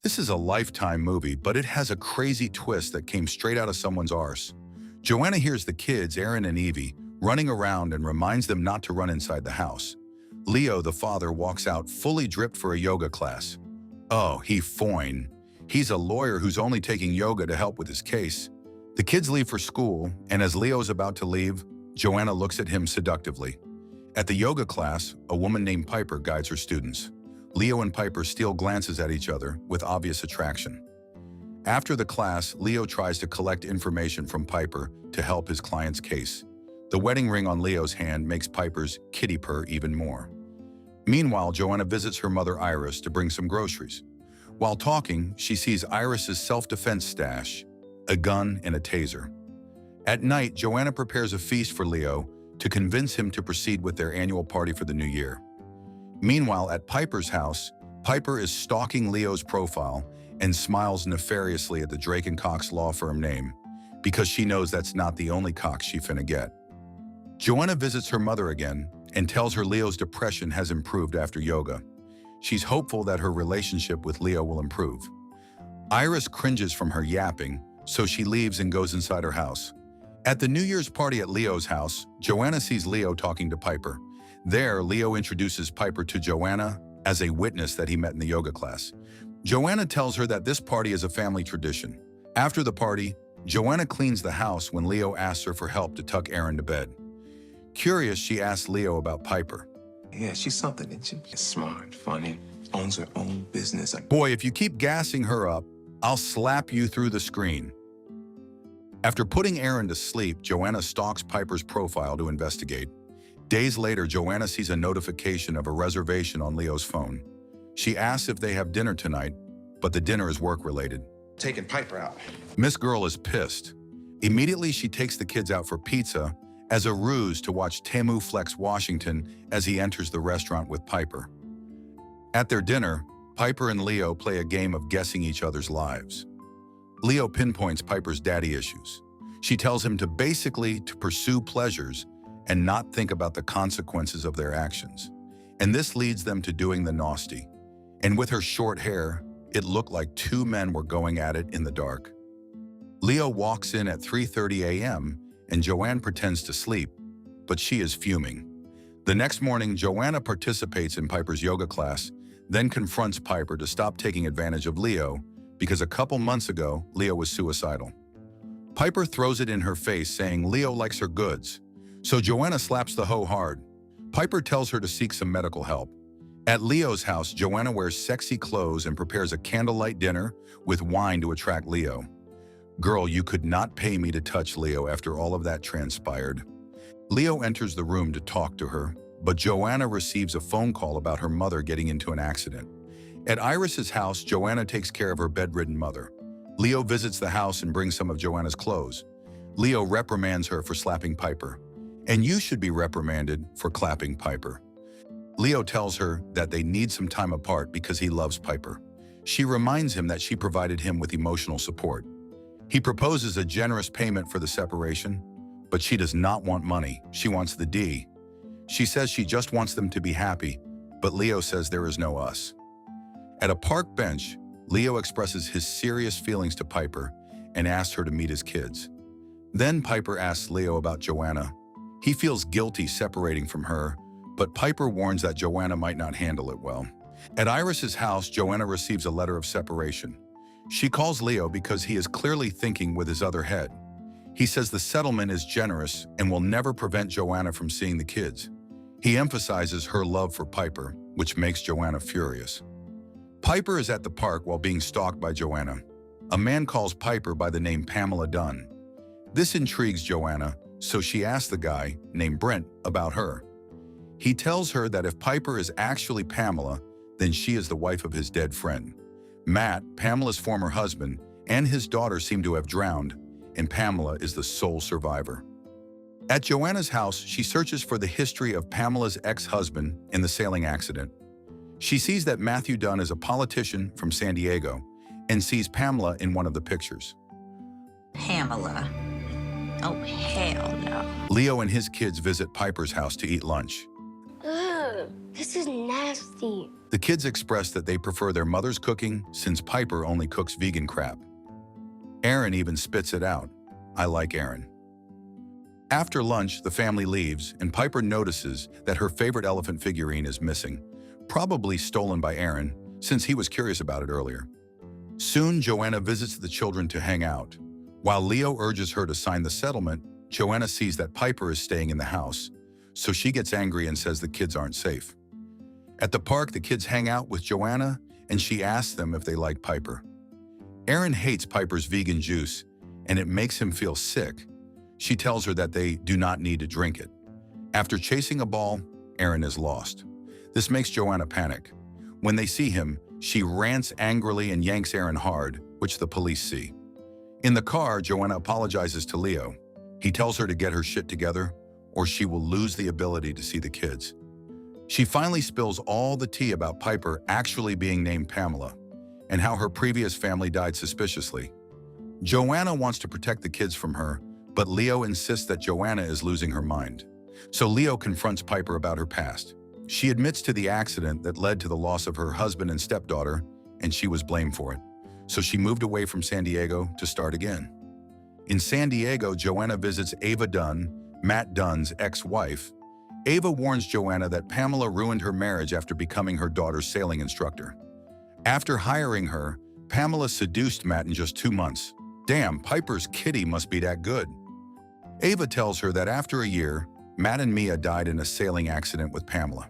This is a Lifetime movie, but it has a crazy twist that came straight out of someone's arse. Joanna hears the kids, Aaron and Evie, running around and reminds them not to run inside the house. Leo, the father, walks out fully dripped for a yoga class. Oh, he foine. He's a lawyer who's only taking yoga to help with his case. The kids leave for school, and as Leo's about to leave, Joanna looks at him seductively. At the yoga class, a woman named Piper guides her students. Leo and Piper steal glances at each other with obvious attraction. After the class, Leo tries to collect information from Piper to help his client's case. The wedding ring on Leo's hand makes Piper's kitty purr even more. Meanwhile, Joanna visits her mother Iris to bring some groceries. While talking, she sees Iris's self-defense stash, a gun and a taser. At night, Joanna prepares a feast for Leo to convince him to proceed with their annual party for the new year. Meanwhile, at Piper's house, Piper is stalking Leo's profile and smiles nefariously at the Drake & Cox law firm name because she knows that's not the only Cox she finna get. Joanna visits her mother again and tells her Leo's depression has improved after yoga. She's hopeful that her relationship with Leo will improve. Iris cringes from her yapping, so she leaves and goes inside her house. At the New Year's party at Leo's house, Joanna sees Leo talking to Piper. There, Leo introduces Piper to Joanna as a witness that he met in the yoga class. Joanna tells her that this party is a family tradition. After the party, Joanna cleans the house when Leo asks her for help to tuck Aaron to bed. Curious, she asks Leo about Piper. Yeah, she's something, isn't she? Smart, funny, owns her own business. Boy, if you keep gassing her up, I'll slap you through the screen. After putting Aaron to sleep, Joanna stalks Piper's profile to investigate. Days later, Joanna sees a notification of a reservation on Leo's phone. She asks if they have dinner tonight, but the dinner is work-related. Taking Piper out. Miss Girl is pissed. Immediately, she takes the kids out for pizza as a ruse to watch Temu flex Washington as he enters the restaurant with Piper. At their dinner, Piper and Leo play a game of guessing each other's lives. Leo pinpoints Piper's daddy issues. She tells him to basically pursue pleasures and not think about the consequences of their actions. And this leads them to doing the nasty. And with her short hair, it looked like two men were going at it in the dark. Leo walks in at 3:30 a.m. and Joanne pretends to sleep, but she is fuming. The next morning, Joanna participates in Piper's yoga class, then confronts Piper to stop taking advantage of Leo because a couple months ago, Leo was suicidal. Piper throws it in her face, saying Leo likes her goods. So Joanna slaps the hoe hard. Piper tells her to seek some medical help. At Leo's house, Joanna wears sexy clothes and prepares a candlelight dinner with wine to attract Leo. Girl, you could not pay me to touch Leo after all of that transpired. Leo enters the room to talk to her, but Joanna receives a phone call about her mother getting into an accident. At Iris's house, Joanna takes care of her bedridden mother. Leo visits the house and brings some of Joanna's clothes. Leo reprimands her for slapping Piper. And you should be reprimanded for clapping Piper. Leo tells her that they need some time apart because he loves Piper. She reminds him that she provided him with emotional support. He proposes a generous payment for the separation, but she does not want money. She wants the D. She says she just wants them to be happy, but Leo says there is no us. At a park bench, Leo expresses his serious feelings to Piper and asks her to meet his kids. Then Piper asks Leo about Joanna. He feels guilty separating from her, but Piper warns that Joanna might not handle it well. At Iris's house, Joanna receives a letter of separation. She calls Leo because he is clearly thinking with his other head. He says the settlement is generous and will never prevent Joanna from seeing the kids. He emphasizes her love for Piper, which makes Joanna furious. Piper is at the park while being stalked by Joanna. A man calls Piper by the name Pamela Dunn. This intrigues Joanna, so she asks the guy, named Brent, about her. He tells her that if Piper is actually Pamela, then she is the wife of his dead friend. Matt, Pamela's former husband, and his daughter seem to have drowned, and Pamela is the sole survivor. At Joanna's house, she searches for the history of Pamela's ex-husband in the sailing accident. She sees that Matthew Dunn is a politician from San Diego and sees Pamela in one of the pictures. Pamela. Oh, hell no. Leo and his kids visit Piper's house to eat lunch. Ugh, this is nasty. The kids express that they prefer their mother's cooking since Piper only cooks vegan crap. Aaron even spits it out. I like Aaron. After lunch, the family leaves, and Piper notices that her favorite elephant figurine is missing, probably stolen by Aaron, since he was curious about it earlier. Soon, Joanna visits the children to hang out. While Leo urges her to sign the settlement, Joanna sees that Piper is staying in the house, so she gets angry and says the kids aren't safe. At the park, the kids hang out with Joanna, and she asks them if they like Piper. Aaron hates Piper's vegan juice, and it makes him feel sick. She tells her that they do not need to drink it. After chasing a ball, Aaron is lost. This makes Joanna panic. When they see him, she rants angrily and yanks Aaron hard, which the police see. In the car, Joanna apologizes to Leo. He tells her to get her shit together, or she will lose the ability to see the kids. She finally spills all the tea about Piper actually being named Pamela, and how her previous family died suspiciously. Joanna wants to protect the kids from her, but Leo insists that Joanna is losing her mind. So Leo confronts Piper about her past. She admits to the accident that led to the loss of her husband and stepdaughter, and she was blamed for it. So she moved away from San Diego to start again. In San Diego, Joanna visits Ava Dunn, Matt Dunn's ex-wife. Ava warns Joanna that Pamela ruined her marriage after becoming her daughter's sailing instructor. After hiring her, Pamela seduced Matt in just 2 months. Damn, Piper's kitty must be that good. Ava tells her that after a year, Matt and Mia died in a sailing accident with Pamela.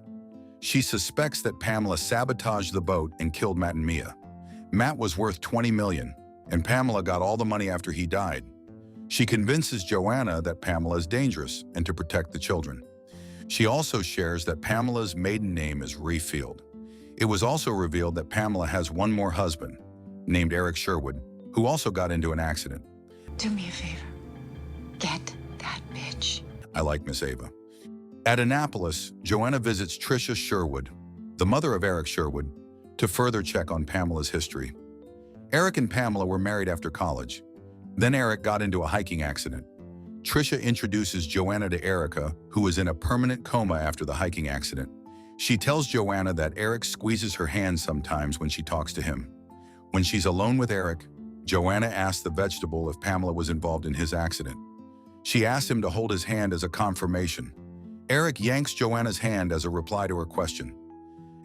She suspects that Pamela sabotaged the boat and killed Matt and Mia. Matt was worth $20 million, and Pamela got all the money after he died. She convinces Joanna that Pamela is dangerous and to protect the children. She also shares that Pamela's maiden name is Refield. It was also revealed that Pamela has one more husband, named Eric Sherwood, who also got into an accident. Do me a favor. Get that bitch. I like Miss Ava. At Annapolis, Joanna visits Tricia Sherwood, the mother of Eric Sherwood, to further check on Pamela's history. Eric and Pamela were married after college. Then Eric got into a hiking accident. Tricia introduces Joanna to Erica, who is in a permanent coma after the hiking accident. She tells Joanna that Eric squeezes her hand sometimes when she talks to him. When she's alone with Eric, Joanna asks the vegetable if Pamela was involved in his accident. She asks him to hold his hand as a confirmation. Eric yanks Joanna's hand as a reply to her question.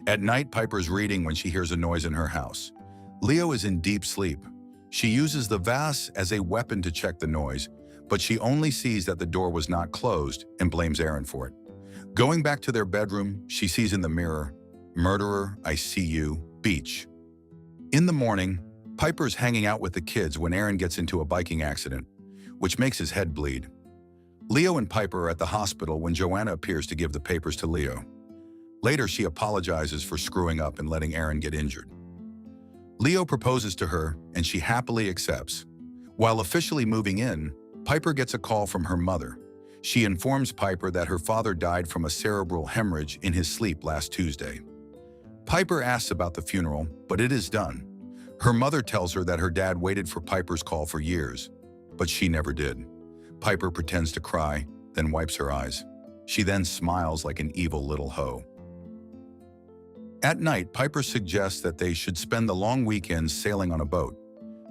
At night, Piper's reading when she hears a noise in her house. Leo is in deep sleep. She uses the vase as a weapon to check the noise, but she only sees that the door was not closed and blames Aaron for it. Going back to their bedroom, she sees in the mirror, "Murderer, I see you, beach." In the morning, Piper's hanging out with the kids when Aaron gets into a biking accident, which makes his head bleed. Leo and Piper are at the hospital when Joanna appears to give the papers to Leo. Later, she apologizes for screwing up and letting Aaron get injured. Leo proposes to her, and she happily accepts. While officially moving in, Piper gets a call from her mother. She informs Piper that her father died from a cerebral hemorrhage in his sleep last Tuesday. Piper asks about the funeral, but it is done. Her mother tells her that her dad waited for Piper's call for years, but she never did. Piper pretends to cry, then wipes her eyes. She then smiles like an evil little hoe. At night, Piper suggests that they should spend the long weekends sailing on a boat.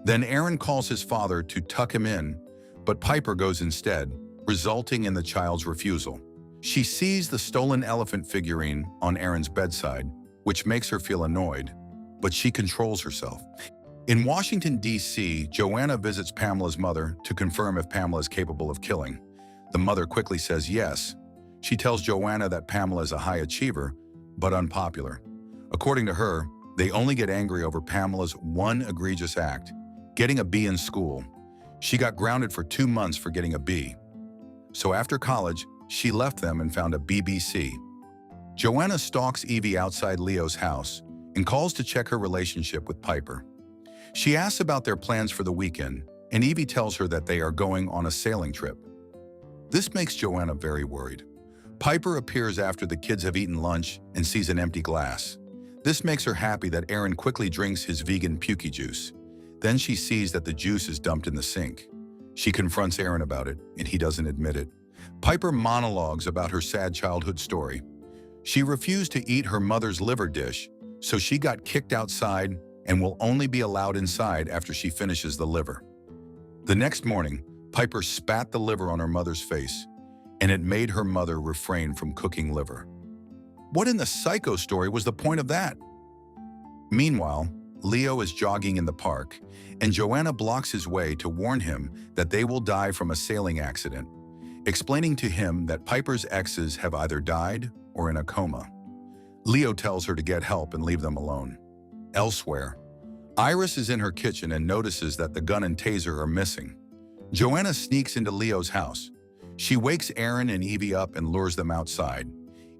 Then Aaron calls his father to tuck him in, but Piper goes instead, resulting in the child's refusal. She sees the stolen elephant figurine on Aaron's bedside, which makes her feel annoyed, but she controls herself. In Washington, D.C., Joanna visits Pamela's mother to confirm if Pamela is capable of killing. The mother quickly says yes. She tells Joanna that Pamela is a high achiever, but unpopular. According to her, they only get angry over Pamela's one egregious act, getting a B in school. She got grounded for 2 months for getting a B. So after college, she left them and found a BBC. Joanna stalks Evie outside Leo's house and calls to check her relationship with Piper. She asks about their plans for the weekend, and Evie tells her that they are going on a sailing trip. This makes Joanna very worried. Piper appears after the kids have eaten lunch and sees an empty glass. This makes her happy that Aaron quickly drinks his vegan pukey juice. Then she sees that the juice is dumped in the sink. She confronts Aaron about it, and he doesn't admit it. Piper monologues about her sad childhood story. She refused to eat her mother's liver dish, so she got kicked outside and will only be allowed inside after she finishes the liver. The next morning, Piper spat the liver on her mother's face, and it made her mother refrain from cooking liver. What in the Psycho story was the point of that? Meanwhile, Leo is jogging in the park, and Joanna blocks his way to warn him that they will die from a sailing accident, explaining to him that Piper's exes have either died or in a coma. Leo tells her to get help and leave them alone. Elsewhere, Iris is in her kitchen and notices that the gun and taser are missing. Joanna sneaks into Leo's house. She wakes Aaron and Evie up and lures them outside.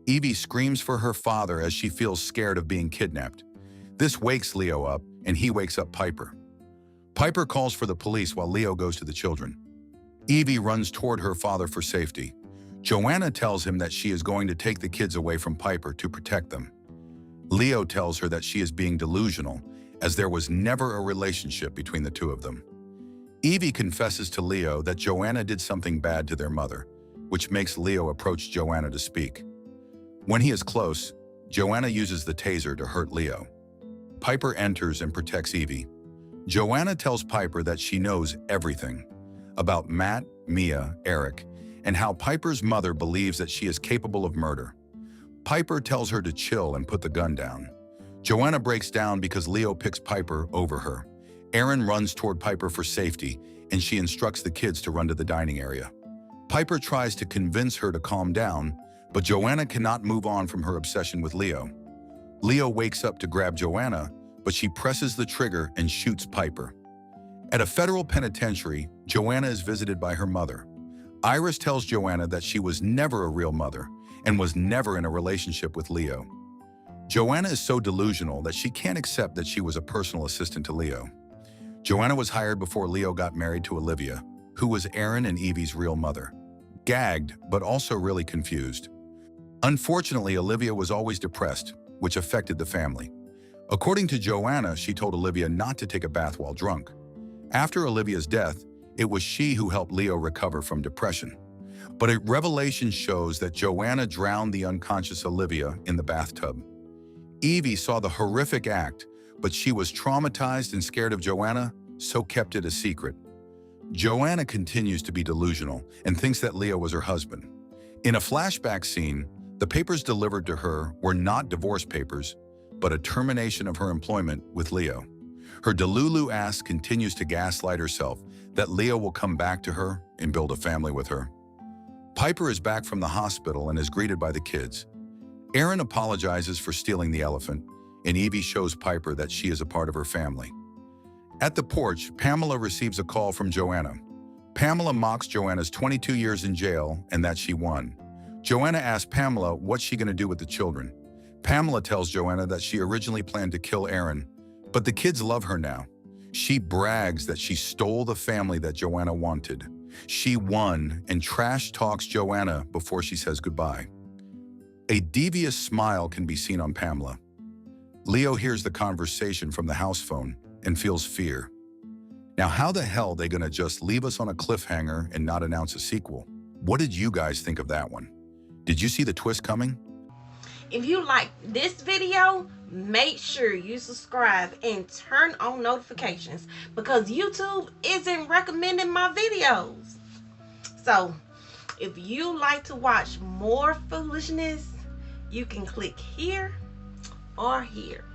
Evie screams for her father as she feels scared of being kidnapped. This wakes Leo up, and he wakes up Piper. Piper calls for the police while Leo goes to the children. Evie runs toward her father for safety. Joanna tells him that she is going to take the kids away from Piper to protect them. Leo tells her that she is being delusional, as there was never a relationship between the two of them. Evie confesses to Leo that Joanna did something bad to their mother, which makes Leo approach Joanna to speak. When he is close, Joanna uses the taser to hurt Leo. Piper enters and protects Evie. Joanna tells Piper that she knows everything about Matt, Mia, Eric, and how Piper's mother believes that she is capable of murder. Piper tells her to chill and put the gun down. Joanna breaks down because Leo picks Piper over her. Aaron runs toward Piper for safety, and she instructs the kids to run to the dining area. Piper tries to convince her to calm down, but Joanna cannot move on from her obsession with Leo. Leo wakes up to grab Joanna, but she presses the trigger and shoots Piper. At a federal penitentiary, Joanna is visited by her mother. Iris tells Joanna that she was never a real mother and was never in a relationship with Leo. Joanna is so delusional that she can't accept that she was a personal assistant to Leo. Joanna was hired before Leo got married to Olivia, who was Aaron and Evie's real mother. Gagged, but also really confused. Unfortunately, Olivia was always depressed, which affected the family. According to Joanna, she told Olivia not to take a bath while drunk. After Olivia's death, it was she who helped Leo recover from depression. But a revelation shows that Joanna drowned the unconscious Olivia in the bathtub. Evie saw the horrific act, but she was traumatized and scared of Joanna, so kept it a secret. Joanna continues to be delusional and thinks that Leo was her husband. In a flashback scene, the papers delivered to her were not divorce papers, but a termination of her employment with Leo. Her delulu ass continues to gaslight herself that Leo will come back to her and build a family with her. Piper is back from the hospital and is greeted by the kids. Aaron apologizes for stealing the elephant, and Evie shows Piper that she is a part of her family. At the porch, Pamela receives a call from Joanna. Pamela mocks Joanna's 22 years in jail and that she won. Joanna asks Pamela what's she going to do with the children. Pamela tells Joanna that she originally planned to kill Aaron, but the kids love her now. She brags that she stole the family that Joanna wanted. She won and trash talks Joanna before she says goodbye. A devious smile can be seen on Pamela. Leo hears the conversation from the house phone and feels fear. Now, how the hell are they gonna just leave us on a cliffhanger and not announce a sequel? What did you guys think of that one? Did you see the twist coming? If you like this video, make sure you subscribe and turn on notifications because YouTube isn't recommending my videos. So, if you like to watch more foolishness, you can click here or here.